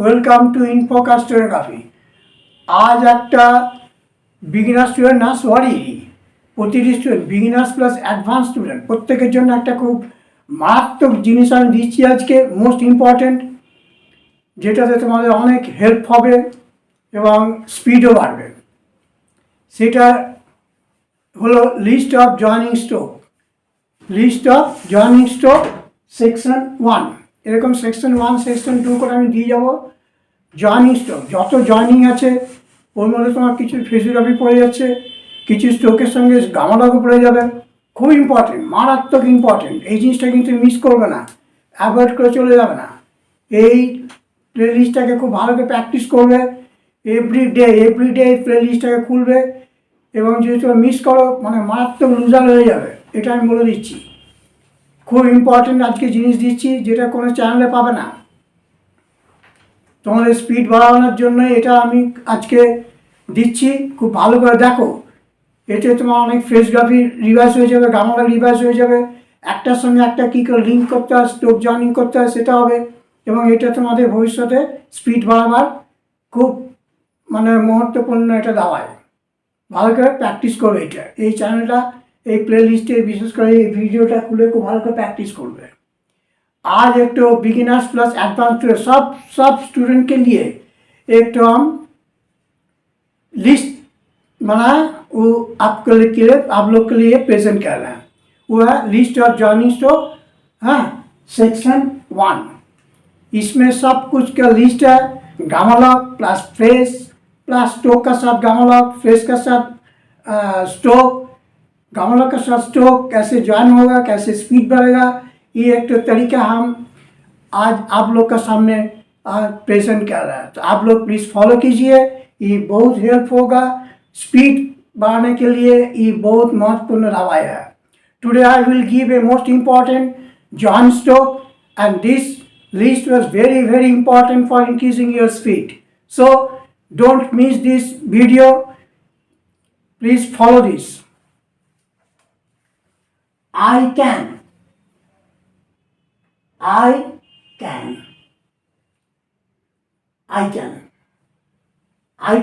Welcome to ইনফোকাস stenography. আজ একটা beginner student না, সরি, প্রতিটি student, beginners plus advance student, প্রত্যেকের জন্য একটা খুব মারাত্মক জিনিস আমি দিচ্ছি আজকে, মোস্ট ইম্পর্ট্যান্ট, যেটাতে তোমাদের অনেক হেল্প হবে এবং স্পিডও বাড়বে। সেটা হলো list of joining stroke. List of joining stroke section 1, এরকম সেকশন 1 সেকশন 2 করে আমি দিয়ে যাবো। জয়েনিং স্ট্রোক যত জয়েনিং আছে ওর মধ্যে তোমার কিছু ফিজিওগ্রাফি পড়ে যাচ্ছে, কিছু স্ট্রোকের সঙ্গে গামালাগু পড়ে যাবে। খুব ইম্পর্টেন্ট, মারাত্মক ইম্পর্টেন্ট। এই জিনিসটা কিন্তু মিস করবে না, অ্যাভয়েড করে চলে যাবে না। এই প্লে লিস্টটাকে খুব ভালো করে প্র্যাকটিস করবে। এভরিডে এই প্লে লিস্টটাকে খুলবে এবং যদি তুমি মিস করো মানে মারাত্মক লুজার হয়ে যাবে, এটা আমি বলে দিচ্ছি। খুব ইম্পর্টেন্ট আজকে জিনিস দিচ্ছি, যেটা কোনো চ্যানেলে পাবে না। তোমাদের স্পিড বাড়ানোর জন্য এটা আমি আজকে দিচ্ছি, খুব ভালো করে দেখো। এতে তোমার অনেক ফেসগ্রাফি রিভাইজ হয়ে যাবে, গামালা রিভাইজ হয়ে যাবে, একটার সঙ্গে একটা কী করে লিঙ্ক করতে হয়, স্ট্রোক জয়েনিং করতে হয় সেটা হবে, এবং এটা তোমাদের ভবিষ্যতে স্পিড বাড়াবার খুব মানে মহত্বপূর্ণ এটা দাওয়ায়। ভালো করে প্র্যাকটিস করবে এটা। এই চ্যানেলটা, এই প্লে লিস্টে বিশেষ করে এই ভিডিওটা খুলে খুব ভালো করে प्र्ैक्टिस করবে। आज एक तो बिगिनर्स प्लस एडवांस सब स्टूडेंट के लिए एक तो हम लिस्ट बनाए, वो आपके लिए आप लोग के लिए प्रेजेंट कर रहे हैं। वो है लिस्ट ऑफ जॉइनिंग स्ट्रोक, हाँ, सेक्शन 1। इसमें सब कुछ का लिस्ट है, गामालॉग प्लस फेस प्लस स्ट्रोक का साथ गामालॉग, फेस का साथ स्ट्रोक, गामालॉग का साथ स्ट्रोक, कैसे ज्वाइन होगा, कैसे स्पीड बढ़ेगा, ये एक तो तरीका हम आज आप लोग का सामने प्रेजेंट कर रहे हैं। तो आप लोग प्लीज़ फॉलो कीजिए, ये बहुत हेल्प होगा स्पीड बढ़ाने के लिए। ये बहुत महत्वपूर्ण दवाई है। Today I will give a most important joint stroke and this list was very very important for increasing your speed. So don't miss this video, please follow this. I can I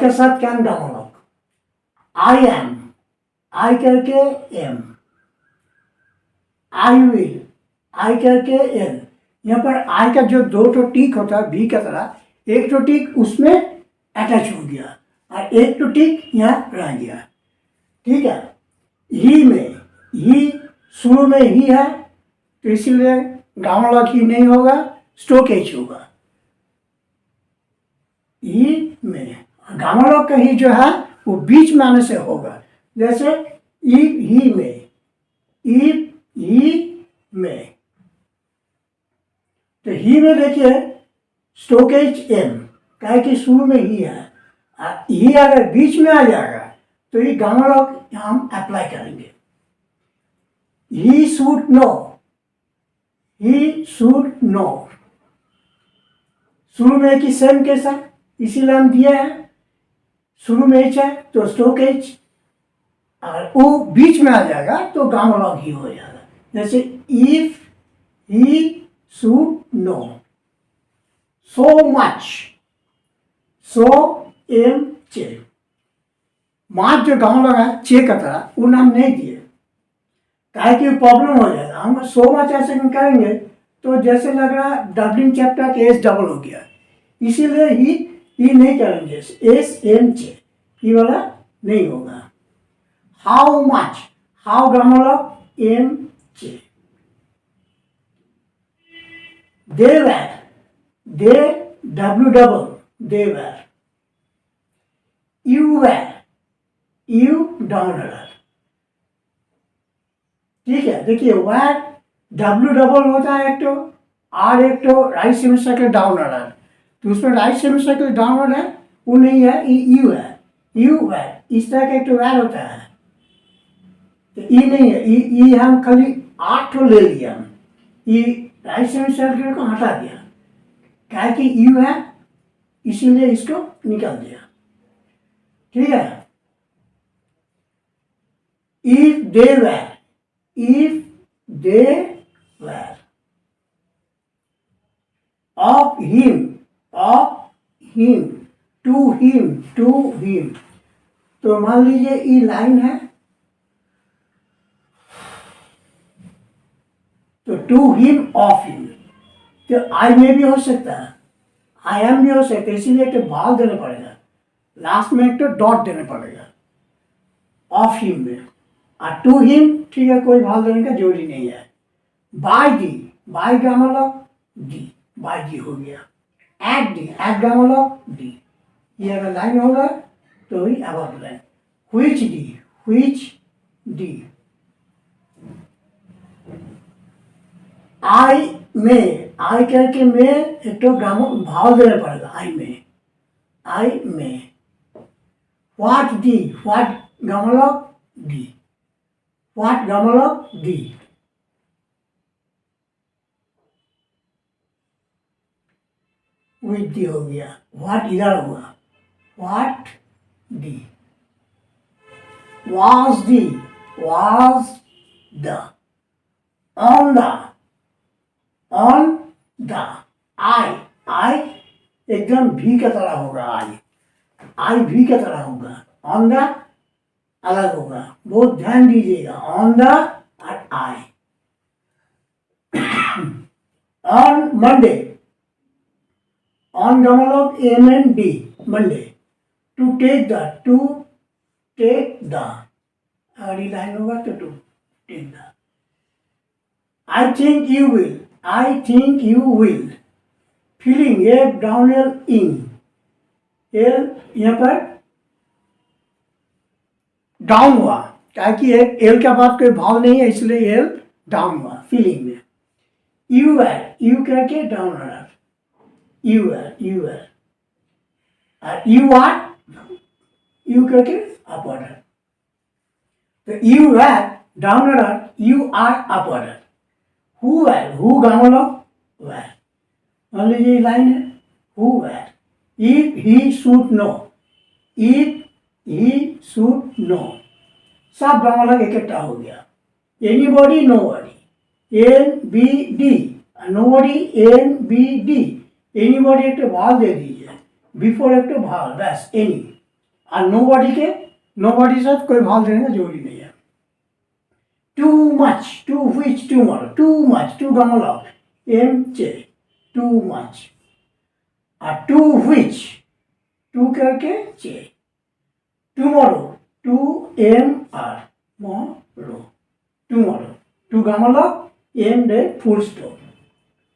के साथ can गामालॉग, I am, I करके am, I will, I करके L। यहाँ पर I का जो दो तो टिक होता है V का तरह, एक तो टिक उसमें अटैच हो गया और एक तो टिक यहाँ रह गया, ठीक है। ही में ही शुरू में ही है, तो इसीलिए गामालॉग ही नहीं होगा, स्ट्रोक एच होगा। ही में गामालॉग का ही जो है वो बीच में आने से होगा, जैसे ई ही में, ई ही में। तो ही में देखिए स्ट्रोक एच एम, क्या कि शुरू में ही है। ही अगर बीच में आ जाएगा तो ये गामालॉग हम अप्लाई करेंगे। He should know, he should know। शुरू में एक ही सेम केस है, इसीलिए हम दिया है। शुरू में एच है तो स्ट्रोक एच, अगर वो बीच में आ जाएगा तो गामालॉग ही हो जाएगा। जैसे if he should know so much, so M चे, माच जो गामालॉग है चे का तरह, वो नाम नहीं दिए, काहे की प्रॉब्लम हो जाएगा। हम सो मच ऐसे करेंगे तो जैसे लग रहा है डबलिंग चैप्टर के एस डबल हो गया, इसीलिए ही नहीं करेंगे, एस एम चे, ये वाला नहीं होगा। How much, how grammalogue M चे। They were, they W double, they were. You were, you down, ठीक है। देखिए वैर डब्ल्यू डबल होता है एक तो, और एक तो राइट सेमिसाइकिल डाउनवर्ड है, तो उसमें राइट सेमिसाइकिल डाउनवर्ड है, वो नहीं है, यू है, यू वैर, इस तरह का एक तो वैर होता है। तो ई नहीं है, ई हम खाली 8 ले लिया, हम ई राइट सेमिसाइकिल को हटा दिया, क्या कि यू है इसीलिए इसको निकाल दिया, ठीक है। इफ दे वैर, if they were of him, of him, to him, to him. तो मान लीजिए ये लाइन है, तो टू हिम, ऑफ हिम। तो आई में भी हो सकता है, आई एम भी हो सकता है, इसीलिए एक भाल देना पड़ेगा, लास्ट में एक डॉट देना पड़ेगा ऑफ हिम में। और टू हिम ठीक है, कोई भाल देने का जरूरी नहीं है। बाय दी, बाय का मतलब दी, बाय दी हो गया। एट दी, एट का मतलब दी। ये अगर लाइन होगा तो ही about line. Which the, which the. आई में, आई करके में एक तो भाव देना पड़ेगा आई में, आई में। व्हाट दी, व्हाट का मतलब दी, व्हाट का मतलब दी। विथ दी हो गया। व्हाट इधर हुआ, what the. was the, was the, on the, on the, I एकदम भी का तरह होगा, आई भी का तरह होगा। ऑन द अलग होगा, बहुत ध्यान दीजिएगा, ऑन द और आई। ऑन मंडे, ऑन का मतलब MND, Monday. To take the, to take the, अगर ये लाइन होगा तो to take the. I think you will, I think you will. Feeling, a down L in, L यहाँ पर down हुआ, ताकि एल का बाद कोई भाव नहीं है, इसलिए एल डाउन हुआ फीलिंग में। यू आर, यू करके down R, you are, you are. और यू आर, यू करके अप ऑर्डर। तो you are down order, you are up order. Who are, who का मतलब वेर। मान लीजिए लाइन है, who are. If he should know, if he should know. सब का मतलब इकट्ठा हो गया। Anybody, nobody, NBD, nobody NBD। Anybody एक भाव दे दीजिए, बिफोर एक भाव, बस एनी। और नोबॉडी के, नोबॉडी से कोई भाव देने का जरूरी नहीं है। Too much, to which, tomorrow, too much, to का मतलब MC, टू मच। और टू व्हिच, टू करके चे। टूमॉरो, टू MR, मोरो, टूमॉरो। टू का मतलब M day full stop.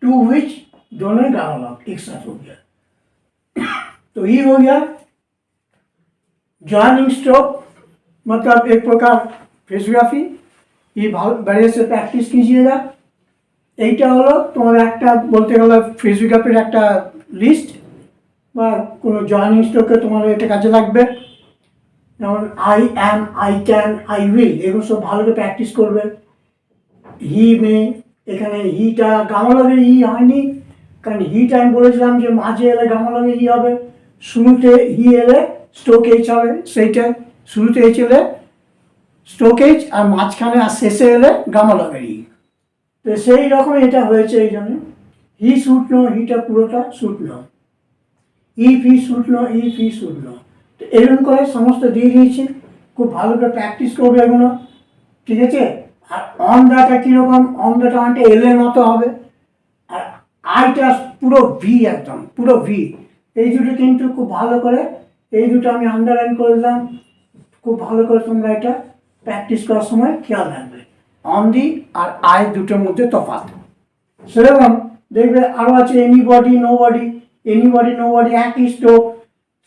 To which दोनों का मतलब एक साथ हो गया। तो ये हो गया जॉइनिंग स्ट्रोक, मतलब एक प्रकार ফ্রেজোগ্রাফি। ये বাইরে से প্র্যাকটিস कीजिएगा। এইটা হলো তোমার একটা বলতে গেলে ফ্রেজোগ্রাফির একটা লিস্ট, বা কোনো জয়েনিং স্ট্রোকে তোমার এটা কাজে লাগবে। যেমন I am, I can, I will, এগুলো সব ভালো করে প্র্যাকটিস করবে। হি মে, এখানে হিটা গামালগে ই হয়নি, কারণ হিটা আমি বলেছিলাম যে মাঝে এলে গামালগে ই হবে, শুরুতে হি এলে স্ট্রোক এইচ হবে, সেইটা শুরুতে এইচ এলে স্ট্রোক এইচ, আর মাঝখানে আর শেষে এলে গামালগে ই। তো সেই রকম এটা হয়েছে, এই জন্য হি শুড নো, হিটা পুরোটা should know. If he should know, if he should know. তো এরকম করে সমস্ত দিয়ে দিয়েছি, খুব ভালো করে প্র্যাকটিস করবে এগুলো, ঠিক আছে। আর অন দাটা কীরকম, অন দাটা অনেকটা এলের মতো হবে, আর আইটা পুরো ভি, একদম পুরো ভি। এই দুটো কিন্তু খুব ভালো করে, এই দুটো আমি আন্ডারলাইন করে দিলাম, খুব ভালো করে তোমরা এটা প্র্যাকটিস করার সময় খেয়াল রাখবে। অন দি আর আই দুটোর মধ্যে তফাৎ। সেরকম দেখবে আরও আছে এনিবডি, নোবডি। এনিবডি, নোবডি একই স্ট্রোক,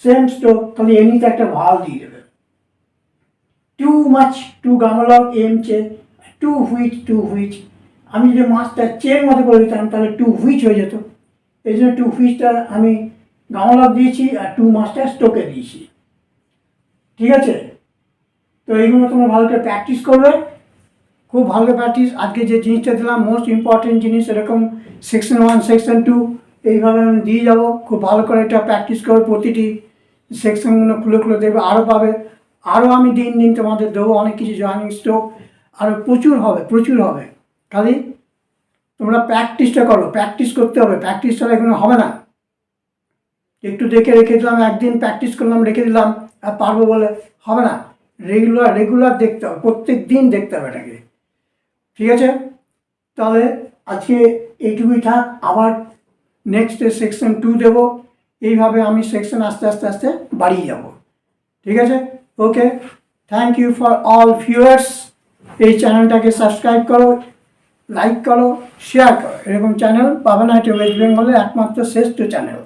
সেম স্ট্রোক, তাহলে এনিতে একটা ভাল দিয়ে দেবে। To much, to grammalogue M চে। To which, to which. আমি যদি মাছটা চের মতো করে দিতাম তাহলে টু হুইচ হয়ে যেত, এই জন্য টু হুইচটা আমি গামালগ দিয়েছি, আর টু মাছটা স্ট্রোকে দিয়েছি, ঠিক আছে। তো এইগুলো তোমরা ভালো করে প্র্যাকটিস করবে, খুব ভালো করে প্র্যাকটিস। আজকে যে জিনিসটা দিলাম মোস্ট ইম্পর্টেন্ট জিনিস, এরকম সেকশন 1, সেকশন 2 এইভাবে আমি দিয়ে যাবো। খুব ভালো করে এটা প্র্যাকটিস করে প্রতিটি সেকশনগুলো খুলে খুলে দেবে, আরও পাবে। আরও আমি দিন দিন তোমাদের দেবো অনেক কিছু, জয়েনিং স্ট্রোক আরও প্রচুর হবে, প্রচুর হবে। খালি তোমরা প্র্যাকটিসটা করো, প্র্যাকটিস করতে হবে, প্র্যাকটিস ছাড়া এগুলো হবে না। একটু দেখে রেখে দিলাম, একদিন প্র্যাকটিস করলাম রেখে দিলাম আর পারবো বলে হবে না। রেগুলার দেখতে হবে, প্রত্যেক দিন দেখতে হবে এটাকে। ঠিক আছে, তাহলে আজকে এইটুকুই থাক, আবার নেক্সট সেকশন 2 দেবো। এইভাবে আমি সেকশন আস্তে আস্তে আস্তে বাড়িয়ে যাব। ঠিক আছে, okay, thank you for all viewers. এই চ্যানেলটাকে সাবস্ক্রাইব করো, লাইক করো, শেয়ার করো। এরকম চ্যানেল পাবে না, এটা ওয়েস্ট বেঙ্গলের একমাত্র শ্রেষ্ঠ চ্যানেল।